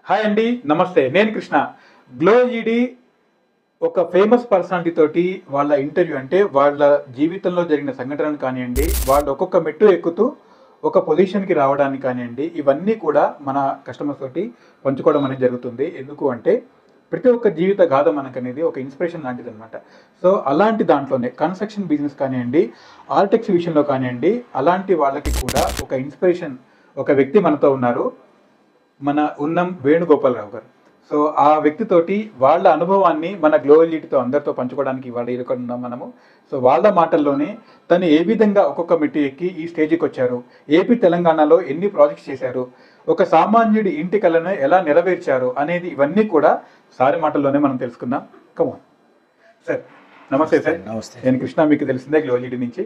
Hi అండి, నమస్తే. నేను కృష్ణ. గ్లో ఈడీ ఒక ఫేమస్ పర్సనాలిటీ తోటి వాళ్ళ ఇంటర్వ్యూ, అంటే వాళ్ళ జీవితంలో జరిగిన సంఘటనలు కానివ్వండి, వాళ్ళు ఒక్కొక్క మెట్టు ఎక్కుతూ ఒక పొజిషన్కి రావడానికి కానివ్వండి, ఇవన్నీ కూడా మన కస్టమర్స్ తోటి పంచుకోవడం అనేది జరుగుతుంది. ఎందుకు అంటే ప్రతి ఒక్క జీవిత గాథ మనకనేది ఒక ఇన్స్పిరేషన్ లాంటిది అనమాట. సో అలాంటి దాంట్లోనే కన్స్ట్రక్షన్ బిజినెస్ కానివ్వండి, ఆర్టెక్స్ విషయంలో కానివ్వండి, అలాంటి వాళ్ళకి కూడా ఒక ఇన్స్పిరేషన్ ఒక వ్యక్తి మనతో ఉన్నారు. మన ఉన్నం వేణుగోపాలరావు గారు. సో ఆ వ్యక్తితోటి వాళ్ళ అనుభవాన్ని మన గ్లోబలిటీతో అందరితో పంచుకోవడానికి ఇవాళ ఇరుకున్నాం మనము. సో వాళ్ళ మాటల్లోనే తను ఏ విధంగా ఒక్కొక్క మెట్టు ఎక్కి ఈ స్టేజ్కి వచ్చారు, ఏపీ తెలంగాణలో ఎన్ని ప్రాజెక్ట్స్ చేశారు, ఒక సామాన్యుడి ఇంటి కలను ఎలా నెరవేర్చారు అనేది ఇవన్నీ కూడా సారి మాటల్లోనే మనం తెలుసుకుందాం. Come on sir. నమస్తే సార్. నమస్తే. నేను కృష్ణ, మీకు తెలిసిందే గ్లోబలిటీ నుంచి.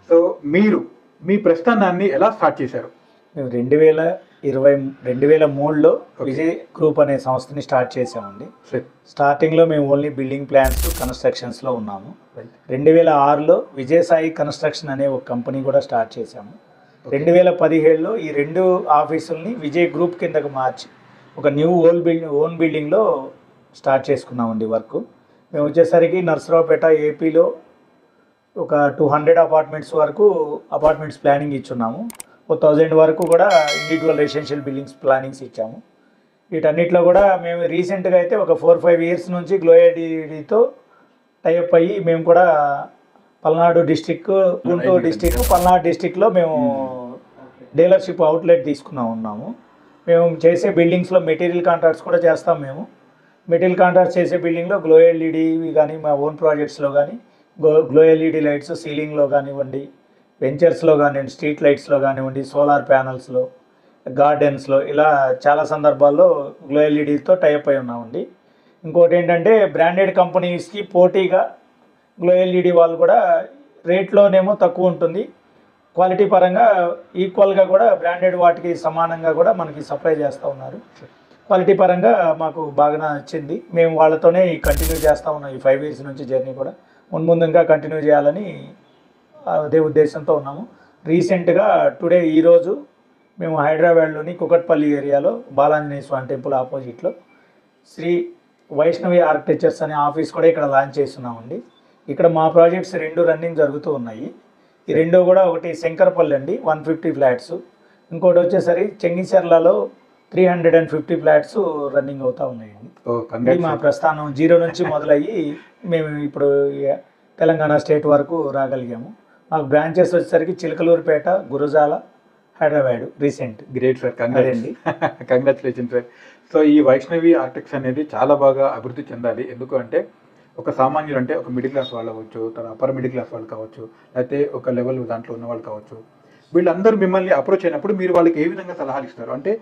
సో మీరు మీ ప్రస్థానాన్ని ఎలా స్టార్ట్ చేశారు? మేము 2003లో విజయ్ గ్రూప్ అనే సంస్థని స్టార్ట్ చేసామండి. స్టార్టింగ్లో మేము ఓన్లీ బిల్డింగ్ ప్లాన్స్ కన్స్ట్రక్షన్స్లో ఉన్నాము. 2006లో విజయసాయి కన్స్ట్రక్షన్ అనే ఒక కంపెనీ కూడా స్టార్ట్ చేసాము. 2017లో ఈ రెండు ఆఫీసుల్ని విజయ్ గ్రూప్ కిందకు మార్చి ఒక న్యూ ఓన్ బిల్డింగ్లో స్టార్ట్ చేసుకున్నామండి వర్క్. మేము వచ్చేసరికి నర్సరావుపేట ఏపీలో ఒక 200 అపార్ట్మెంట్స్ వరకు అపార్ట్మెంట్స్ ప్లానింగ్ ఇచ్చున్నాము. 1000 వరకు కూడా ఇండివిజువల్ రెసిడెన్షియల్ బిల్డింగ్స్ ప్లానింగ్స్ ఇచ్చాము. వీటన్నిటిలో కూడా మేము రీసెంట్గా అయితే ఒక 4-5 ఇయర్స్ నుంచి గ్లోబలిటీతో టైఅప్ అయ్యి మేము కూడా పల్నాడు డిస్టిక్, గుంటూరు డిస్టిక్, పల్నాడు డిస్టిక్లో మేము డీలర్షిప్ అవుట్లెట్ ఉన్నాము. మేము చేసే బిల్డింగ్స్లో మెటీరియల్ కాంట్రాక్ట్స్ కూడా చేస్తాం. మేము మెటీరియల్ కాంట్రాక్ట్స్ చేసే బిల్డింగ్లో గ్లోబలిటీ కానీ మా ఓన్ ప్రాజెక్ట్స్లో కానీ గ్లోబలిటీ లైట్స్ సీలింగ్లో కానివ్వండి, వెంచర్స్లో కానివ్వండి, స్ట్రీట్ లైట్స్లో కానివ్వండి, సోలార్ ప్యానల్స్లో, గార్డెన్స్లో, ఇలా చాలా సందర్భాల్లో గ్లోబలిటీతో టైఅప్ అయి ఉన్నామండి. ఇంకోటి ఏంటంటే బ్రాండెడ్ కంపెనీస్కి పోటీగా గ్లోబలిటీ వాళ్ళు కూడా రేట్లోనేమో తక్కువ ఉంటుంది, క్వాలిటీ పరంగా ఈక్వల్గా కూడా బ్రాండెడ్ వాటికి సమానంగా కూడా మనకి సప్లై చేస్తూ ఉన్నారు. క్వాలిటీ పరంగా మాకు బాగా నచ్చింది. మేము వాళ్ళతోనే కంటిన్యూ చేస్తూ ఉన్నాం. ఈ 5 ఇయర్స్ నుంచి జర్నీ కూడా ముందు ఇంకా కంటిన్యూ చేయాలని అదే ఉద్దేశంతో ఉన్నాము. రీసెంట్గా ఈరోజు మేము హైదరాబాద్లోని కుకట్పల్లి ఏరియాలో బాలాంజనేయ స్వామి టెంపుల్ ఆపోజిట్లో శ్రీ వైష్ణవి ఆర్కిటెక్చర్స్ అనే ఆఫీస్ కూడా ఇక్కడ లాంచ్ చేస్తున్నామండి. ఇక్కడ మా ప్రాజెక్ట్స్ 2 రన్నింగ్ జరుగుతూ ఉన్నాయి. ఈ 2 కూడా ఒకటి శంకరపల్లి అండి 150 ఫ్లాట్స్, ఇంకోటి వచ్చేసరి చెంగిచెర్లలో 350 ఫ్లాట్స్ రన్నింగ్ అవుతూ ఉన్నాయండి. ఇది మా ప్రస్థానం 0 నుంచి మొదలయ్యి మేము ఇప్పుడు తెలంగాణ స్టేట్ వరకు రాగలిగాము. మాకు బ్రాంచెస్ వచ్చేసరికి Chilakaluripet, Gurazala, Hyderabad recent. Great sir, congratulation sir. So ఈ వైష్ణవి ఆర్కిటెక్ట్స్ అనేది చాలా బాగా అభివృద్ధి చెందాలి. ఎందుకు అంటే ఒక సామాన్యులు అంటే ఒక మిడిల్ క్లాస్ వాళ్ళు అవ్వచ్చు, అప్పర్ మిడిల్ క్లాస్ వాళ్ళు కావచ్చు, లేకపోతే ఒక లెవెల్ దాంట్లో ఉన్న వాళ్ళు కావచ్చు, వీళ్ళందరూ మిమ్మల్ని అప్రోచ్ అయినప్పుడు మీరు వాళ్ళకి ఏ విధంగా సలహాలు ఇస్తారు? అంటే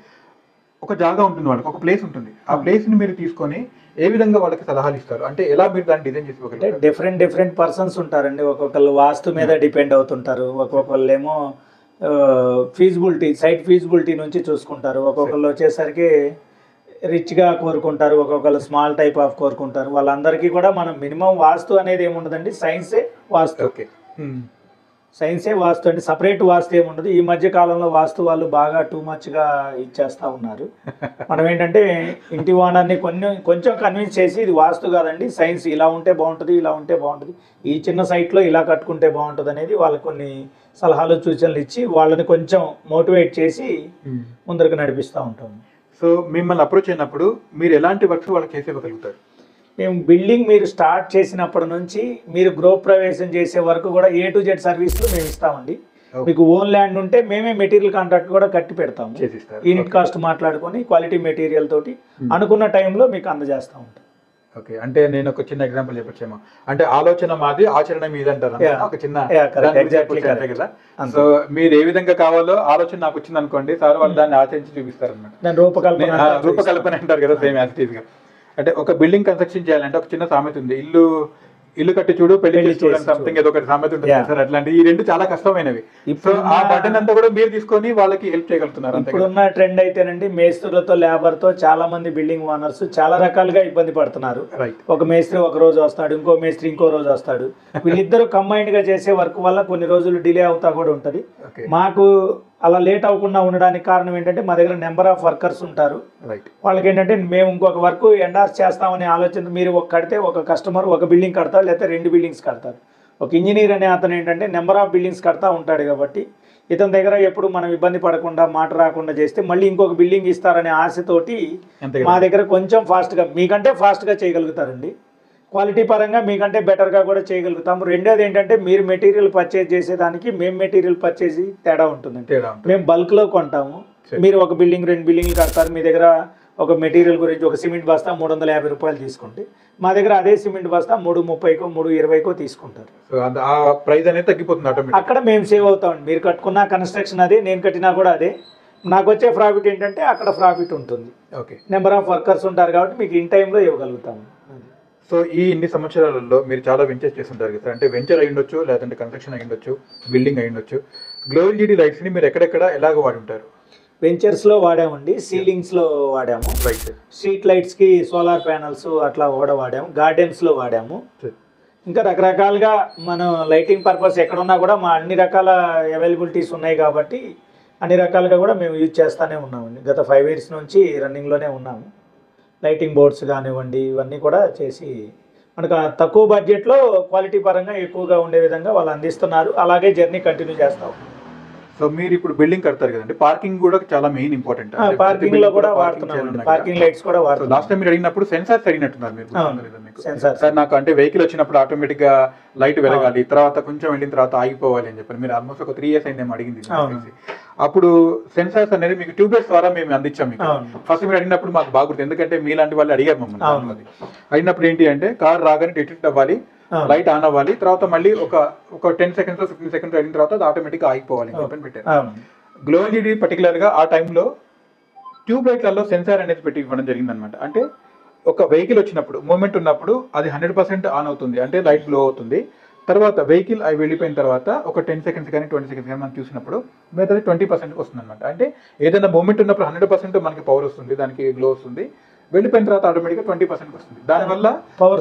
ఒక జాగా ఉంటుంది, వాళ్ళకి ఒక ప్లేస్ ఉంటుంది, ఆ ప్లేస్ని మీరు తీసుకొని ఏ విధంగా వాళ్ళకి సలహాలు ఇస్తారు? అంటే ఎలా మీరు దాన్ని డిజైన్ చేసుకోగలరు? డిఫరెంట్ పర్సన్స్ ఉంటారండి. ఒక్కొక్కరు వాస్తు మీద డిపెండ్ అవుతుంటారు, ఒక్కొక్కళ్ళు ఏమో సైట్ ఫీజిబిలిటీ నుంచి చూసుకుంటారు, ఒక్కొక్కళ్ళు వచ్చేసరికి రిచ్గా కోరుకుంటారు, ఒక్కొక్కరు స్మాల్ టైప్ ఆఫ్ కోరుకుంటారు. వాళ్ళందరికీ కూడా మనం మినిమం వాస్తు అనేది ఏముండదండి, సైన్సే వాస్తు. ఓకే, సైన్సే వాస్తు అంటే సపరేట్ వాస్తు ఏముండదు. ఈ మధ్య కాలంలో వాస్తు వాళ్ళు బాగా టూ మచ్గా ఇచ్చేస్తూ ఉన్నారు. మనం ఏంటంటే ఇంటి ఓనర్ని కొంచెం కన్విన్స్ చేసి ఇది వాస్తు కాదండి, సైన్స్, ఇలా ఉంటే బాగుంటుంది, ఇలా ఉంటే బాగుంటుంది, ఈ చిన్న సైట్లో ఇలా కట్టుకుంటే బాగుంటుంది అనేది వాళ్ళకి కొన్ని సలహాలు సూచనలు ఇచ్చి వాళ్ళని కొంచెం మోటివేట్ చేసి ముందరకు నడిపిస్తూ ఉంటాం. సో మిమ్మల్ని అప్రోచ్ అయినప్పుడు మీరు ఎలాంటి వర్క్స్ వాళ్ళకి చేసి ఇవ్వగలుగుతారు? మేము బిల్డింగ్ మీరు స్టార్ట్ చేసినప్పటి నుంచి మీరు గృహప్రవేశం చేసే వరకు కూడా A to Z సర్వీస్లు మేము ఇస్తామండి. మీకు ఓన్ ల్యాండ్ ఉంటే మేమే మెటీరియల్ కాంట్రాక్ట్ కూడా కట్టి పెడతాము. యూనిట్ కాస్ట్ మాట్లాడుకొని క్వాలిటీ మెటీరియల్ తోటి అనుకున్న టైంలో మీకు అందజేస్తూ ఉంటాం. ఓకే, అంటే నేను ఒక చిన్న ఎగ్జాంపుల్ చెప్పొచ్చేమో, అంటే ఆలోచన మాది, ఆచరణ మీది అంటారు ఒక చిన్న కదా. సో మీరు ఏ విధంగా కావాలో ఆలోచన నాకు వచ్చింది అనుకోండి, సార్ వాళ్ళు దాన్ని ఆచరించి చూపిస్తారు అన్నమాట. రూపకల్పన అంటారు కదా, సేమ్ యాజ్ ఇట్ ఈస్ గా. అంటే ఒక బిల్డింగ్ కన్స్ట్రక్షన్ చేయాలంటే ఒక చిన్న సామెత ఉంది, ఇల్లు కట్టి చూడు పెళ్లి చూడు సంథింగ్ ఏదో ఒకటి సామెత ఉంటుంది సార్. అట్లాంటి ఈ 2 చాలా కష్టమైనవి. ఇప్పుడు ఆ బటన్ అంతా కూడా మీరు తీసుకొని వాళ్ళకి హెల్ప్ చేయగలుగుతున్నారు. ఇప్పుడున్న ట్రెండ్ అయితేనండి మేస్త్రులతో లేబర్తో చాలా మంది బిల్డింగ్ ఓనర్స్ చాలా రకాలుగా ఇబ్బంది పడుతున్నారు. ఒక మేస్త్రి ఒక రోజు వస్తాడు, ఇంకో మేస్త్రి ఇంకో రోజు వస్తాడు. వీళ్ళిద్దరూ కంబైన్డ్ గా చేసే వర్క్ వల్ల కొన్ని రోజులు డిలే అవుతా కూడా ఉంటది. మాకు అలా లేట్ అవ్వకుండా ఉండడానికి కారణం ఏంటంటే మా దగ్గర నెంబర్ ఆఫ్ వర్కర్స్ ఉంటారు. రైట్. వాళ్ళకి ఏంటంటే మేము ఇంకొక వర్క్ ఎండార్స్ చేస్తామనే ఆలోచన, మీరు ఒక కడితే ఒక కస్టమర్ ఒక బిల్డింగ్ కడతారు, లేకపోతే 2 బిల్డింగ్స్ కడతారు. ఒక ఇంజనీర్ అనే అతను ఏంటంటే నెంబర్ ఆఫ్ బిల్డింగ్స్ కడతా ఉంటాడు కాబట్టి ఇతని దగ్గర ఎప్పుడు మనం ఇబ్బంది పడకుండా మాట రాకుండా చేస్తే మళ్ళీ ఇంకొక బిల్డింగ్ ఇస్తారనే ఆశతోటి మా దగ్గర కొంచెం ఫాస్ట్గా, మీకంటే ఫాస్ట్గా చేయగలుగుతారండి. క్వాలిటీ పరంగా మీకంటే బెటర్గా కూడా చేయగలుగుతాము. రెండోది ఏంటంటే మీరు మెటీరియల్ పర్చేజ్ చేసేదానికి మేము మెటీరియల్ పర్చేజ్ తేడా ఉంటుందండి. మేము బల్క్లో కొంటాము, మీరు ఒక బిల్డింగ్ 2 బిల్డింగ్లు కడతారు. మీ దగ్గర ఒక మెటీరియల్ గురించి ఒక సిమెంట్ బస్తా 350 రూపాయలు తీసుకుంటే మా దగ్గర అదే సిమెంట్ బస్తా 330కో 320కో తీసుకుంటారు. ఆ ప్రైస్ అనేది తగ్గిపోతుంది ఆటోమేటిక్. అక్కడ మేము సేవ్ అవుతామండి. మీరు కట్టుకున్న కన్స్ట్రక్షన్ అదే, నేను కట్టినా కూడా అదే. నాకు వచ్చే ప్రాఫిట్ ఏంటంటే అక్కడ ప్రాఫిట్ ఉంటుంది. ఓకే. నెంబర్ ఆఫ్ వర్కర్స్ ఉంటారు కాబట్టి మీకు ఇన్ టైంలో ఇవ్వగలుగుతాము. సో ఈ ఇన్ని సంవత్సరాలలో మీరు చాలా వెంచర్స్ చేస్తుంటారు కదా, అంటే వెంచర్ అయి ఉండొచ్చు, లేదంటే కన్స్ట్రక్షన్ అయి ఉండొచ్చు, బిల్డింగ్ అయి ఉండొచ్చు. గ్లో ఎల్ఈడి లైట్స్ని మీరు ఎక్కడెక్కడ ఎలాగ వాడి ఉంటారు? వెంచర్స్లో వాడామండి, సీలింగ్స్లో వాడాము, స్ట్రీట్ లైట్స్కి సోలార్ ప్యానల్స్ అట్లా కూడా వాడాము, గార్డెన్స్లో వాడాము. ఇంకా రకరకాలుగా మనం లైటింగ్ పర్పస్ ఎక్కడున్నా కూడా మా అన్ని రకాల అవైలబిలిటీస్ ఉన్నాయి కాబట్టి అన్ని రకాలుగా కూడా మేము యూజ్ చేస్తూనే ఉన్నామండి. గత 5 years నుంచి రన్నింగ్లోనే ఉన్నాము. లైటింగ్ బోర్డ్స్ కానివ్వండి, ఇవన్నీ కూడా చేసి మనకు తక్కువ బడ్జెట్లో క్వాలిటీ పరంగా ఎక్కువగా ఉండే విధంగా వాళ్ళు అందిస్తున్నారు. అలాగే జర్నీ కంటిన్యూ చేస్తాం. సో మీరు ఇప్పుడు బిల్డింగ్ కడతారు కదండి, పార్కింగ్ కూడా చాలా మెయిన్ ఇంపార్టెంట్. పార్కింగ్ లో కూడా వాడుతున్నాం, పార్కింగ్ లైట్స్ కూడా వాడుతున్నాం. లాస్ట్ టైం మీరు అడిగినప్పుడు సెన్సార్స్ అడిగినట్టున్నారు మీరు. సార్ నాకు అంటే వెహికల్ వచ్చినప్పుడు ఆటోమేటిక్ గా లైట్ వెలగాలి, తర్వాత కొంచెం వెళ్ళిన తర్వాత ఆగిపోవాలి అని చెప్పారు. మీరు ఆల్మోస్ట్ ఒక 3 years అయిందేమో అడిగింది. అప్పుడు సెన్సార్స్ అనేది మీకు ట్యూబ్లైట్స్ ద్వారా మేము అందించాం. మీకు ఫస్ట్ మీరు అడిగినప్పుడు మాకు బాగుంటుంది, ఎందుకంటే మీలాంటి వాళ్ళు అడిగారు మమ్మల్ని. అడిగినప్పుడు ఏంటి అంటే కార్ రాగానే డిటెక్ట్ అవ్వాలి, లైట్ ఆన్ అవ్వాలి, తర్వాత మళ్ళీ ఒక 10 seconds 15 seconds అయిన తర్వాత అది ఆటోమేటిక్ గా ఆగిపోవాలి అని చెప్పని పెట్టారు. గ్లో ఎల్ఈడి పర్టికులర్ గా ఆ టైంలో ట్యూబ్ లైట్లలో సెన్సార్ అనేది పెట్టి ఇవ్వడం జరిగింది అనమాట. అంటే ఒక వెహికల్ వచ్చినప్పుడు మూమెంట్ ఉన్నప్పుడు అది 100% ఆన్ అవుతుంది, అంటే లైట్ గ్లో అవుతుంది. తర్వాత వెహికల్ అవి వెళ్ళిపోయిన తర్వాత ఒక 10 seconds కానీ 20 seconds కానీ మనం చూసినప్పుడు మిగతాది 20% వస్తుంది అనమాట. అంటే ఏదైనా మూమెంట్ ఉన్నప్పుడు 100% మనకి పవర్ వస్తుంది, దానికి గ్లో వస్తుంది. వెళ్ళిపోయిన తర్వాత ఆటోమేటిక్ గా 20% వస్తుంది. దానివల్ల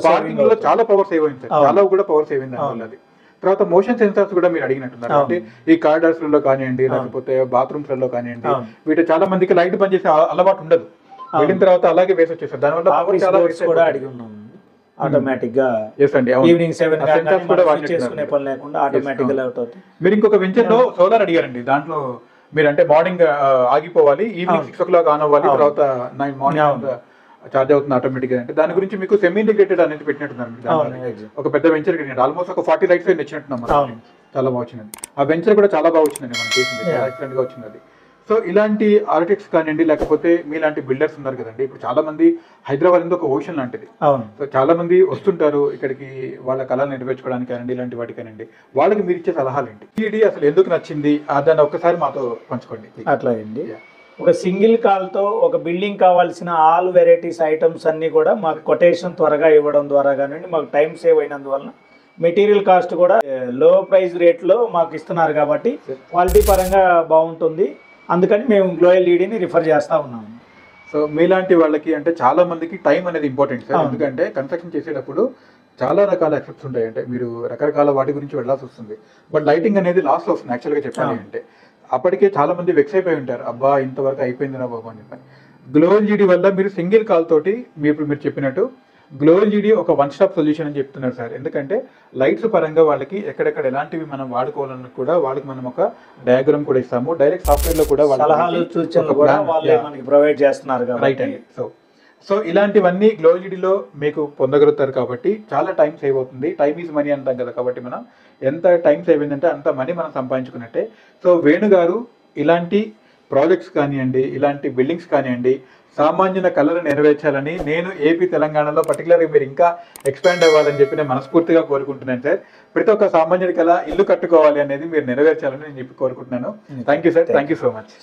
పార్కింగ్ లో చాలా పవర్ సేవ్ అయింది, చాలా కూడా పవర్ సేవ్ అయింది దానివల్ల. అది తర్వాత మోషన్ సెన్సార్స్ కూడా మీరు అడిగినట్టున్నారు. అంటే ఈ కారిడార్స్ లో కానివ్వండి, లేకపోతే బాత్రూమ్స్ లో కానివ్వండి, వీటి చాలా మందికి లైట్ బంద్ చేసే అలవాటు ఉండదు. వెళ్ళిన తర్వాత అలాగే వేసి వచ్చేస్తారు. దానివల్ల ఆటోమేటిక్ గా ఈవినింగ్ 7 మీరు ఇంకొక వెంచర్ లో సోలార్ అడిగారండి. దాంట్లో మీరు అంటే మార్నింగ్ ఆగిపోవాలి, ఈవినింగ్ 6 o'clock ఆన్ అవ్వాలి, తర్వాత నైట్ మార్నింగ్ చార్జ్ అవుతుంది ఆటోమేటిక్ గా. అంటే దాని గురించి మీకు సెమీ ఇంటిగ్రేటెడ్ అనేది పెట్టినట్టున్నారు. ఒక పెద్ద వెంచర్ ఆల్మోస్ట్ ఒక 40 lakhs ఇచ్చినట్టున్నాం. చాలా బాగా వచ్చింది. ఆ వెంచర్ కూడా చాలా బాగా వచ్చిందండి, మనం చేసింది చాలా ఎక్సలెంట్ గా వచ్చింది అది. సో ఇలాంటి ఆర్కిటెక్ట్స్ కానివ్వండి, లేకపోతే మీలాంటి బిల్డర్స్ ఉన్నారు కదండి. ఇప్పుడు చాలా మంది హైదరాబాద్ అనేది ఒక ఓషన్ లాంటిది. సో చాలా మంది వస్తుంటారు ఇక్కడికి వాళ్ళ కళలు నెరవేర్చుకోవడానికి కానివ్వండి, ఇలాంటి వాటి కానివ్వండి. వాళ్ళకి మీరు ఇచ్చే సలహాలు ఏంటి? ఇది అసలు ఎందుకు నచ్చింది దాన్ని ఒక్కసారి మాతో పంచుకోండి. అట్లా అండి, ఒక సింగిల్ కాల్తో ఒక బిల్డింగ్ కావాల్సిన ఆల్ వెరైటీస్ ఐటమ్స్ అన్నీ కూడా మాకు కొటేషన్ త్వరగా ఇవ్వడం ద్వారా కానివ్వండి, మాకు టైం సేవ్ అయినందువలన మెటీరియల్ కాస్ట్ కూడా లో ప్రైస్ రేట్లో మాకు ఇస్తున్నారు కాబట్టి క్వాలిటీ పరంగా బాగుంటుంది. అందుకని మేము గ్లో ఎల్ఈడిని రిఫర్ చేస్తూ ఉన్నాము. సో మీలాంటి వాళ్ళకి అంటే చాలా మందికి టైం అనేది ఇంపార్టెంట్ సార్. ఎందుకంటే కన్స్ట్రక్షన్ చేసేటప్పుడు చాలా రకాల ఎఫెక్ట్స్ ఉంటాయి, అంటే మీరు రకరకాల వాటి గురించి వెళ్ళాల్సి వస్తుంది. బట్ లైటింగ్ అనేది లాస్ట్ వస్తుంది యాక్చువల్గా చెప్పాలి అంటే. అప్పటికే చాలా మంది వెక్స్ అయిపోయి ఉంటారు, అబ్బా ఇంతవరకు అయిపోయింది నా బాబు అని చెప్పని. గ్లో ఎల్ఈడి వల్ల మీరు సింగిల్ కాల్ తోటి మీరు చెప్పినట్టు గ్లో ఎల్ఈడి ఒక వన్ స్టాప్ సొల్యూషన్ అని చెప్తున్నారు సార్. ఎందుకంటే లైట్స్ పరంగా వాళ్ళకి ఎక్కడెక్కడ ఎలాంటివి మనం వాడుకోవాలని కూడా వాళ్ళకి మనం ఒక డయాగ్రామ్ కూడా ఇస్తాము. డైరెక్ట్ సాఫ్ట్వేర్ లో కూడా సలహాలు సూచనలు కూడా వాళ్ళే మనకి ప్రొవైడ్ చేస్తున్నారు. రైట్ అండి. సో ఇలాంటివన్నీ గ్లో ఎల్ఈడిలో మీకు పొందగలుగుతారు కాబట్టి చాలా టైం సేవ్ అవుతుంది. టైం ఈజ్ మనీ అంటాం కదా, కాబట్టి మనం ఎంత టైం సేవ్ అయిందంటే అంత మనీ మనం సంపాదించుకున్నట్టే. సో వేణు గారు ఇలాంటి ప్రాజెక్ట్స్ కానివ్వండి, ఇలాంటి బిల్డింగ్స్ కానివ్వండి, సామాన్యుల కళలు నెరవేర్చాలని నేను ఏపీ తెలంగాణలో పర్టికులర్గా మీరు ఇంకా ఎక్స్పాండ్ అవ్వాలని చెప్పి నేను మనస్ఫూర్తిగా కోరుకుంటున్నాను సార్. ప్రతి ఒక్క సామాన్యుడి కళ ఇల్లు కట్టుకోవాలి అనేది మీరు నెరవేర్చాలని నేను చెప్పి కోరుకుంటున్నాను. Thank you sir, thank you so much.